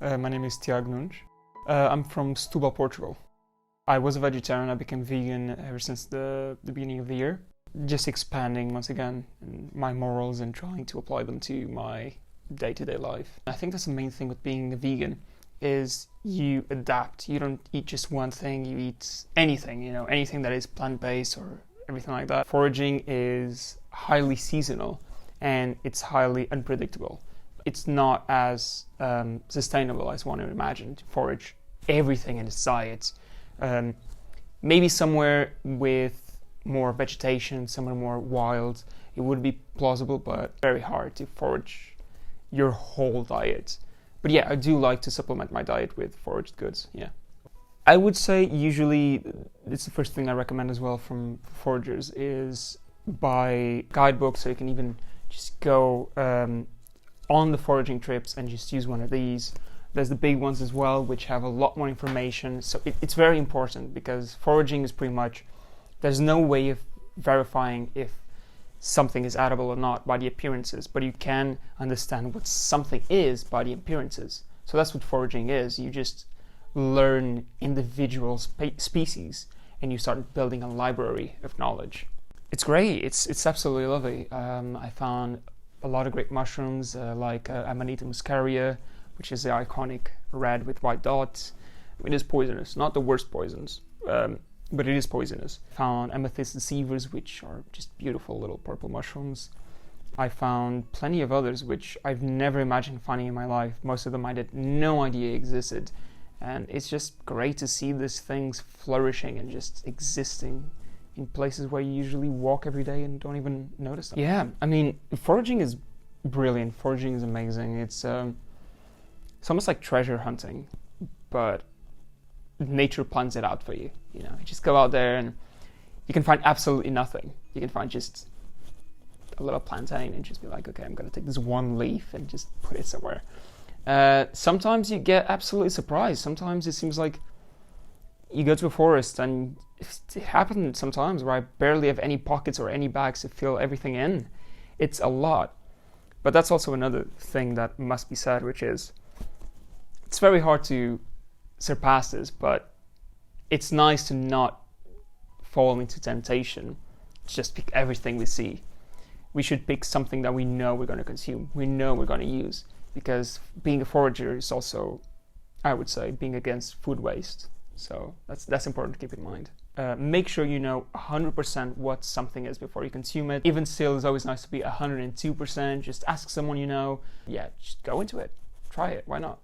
My name is Tiago Nunes. I'm from Setúbal, Portugal. I was a vegetarian. I became vegan ever since the beginning of the year. Just expanding once again my morals and trying to apply them to my day-to-day life. I think that's the main thing with being a vegan is you adapt. You don't eat just one thing, you eat anything, anything that is plant-based or everything like that. Foraging is highly seasonal and it's highly unpredictable. It's not as sustainable as one would imagine to forage everything in its diet. Maybe somewhere with more vegetation, somewhere more wild, it would be plausible, but very hard to forage your whole diet. But yeah, I do like to supplement my diet with foraged goods, yeah. I would say usually, it's the first thing I recommend as well from foragers, is buy guidebooks, so you can even just go on the foraging trips and just use one of these. There's the big ones as well, which have a lot more information. So it's very important because foraging is pretty much, there's no way of verifying if something is edible or not by the appearances, but you can understand what something is by the appearances. So that's what foraging is. You just learn individual species and you start building a library of knowledge. It's great. It's absolutely lovely. I found a lot of great mushrooms like Amanita muscaria, which is the iconic red with white dots. It is poisonous, not the worst poisons, but it is poisonous. Found amethyst deceivers, which are just beautiful little purple mushrooms. I found plenty of others which I've never imagined finding in my life. Most of them I had no idea existed. And it's just great to see these things flourishing and just existing in places where you usually walk every day and don't even notice them. Yeah, I mean, foraging is brilliant. Foraging is amazing. It's almost like treasure hunting, but nature plans it out for you. You just go out there and you can find absolutely nothing. You can find just a little plantain and just be like, okay, I'm going to take this one leaf and just put it somewhere. Sometimes you get absolutely surprised. Sometimes it seems like you go to a forest, and it happens sometimes where I barely have any pockets or any bags to fill everything in. It's a lot. But that's also another thing that must be said, which is it's very hard to surpass this, but it's nice to not fall into temptation to just pick everything we see. We should pick something that we know we're going to consume, we know we're going to use, because being a forager is also, I would say, being against food waste. So that's important to keep in mind. Make sure you know 100% what something is before you consume it. Even still, it's always nice to be 102%. Just ask someone you know. Yeah, just go into it. Try it. Why not?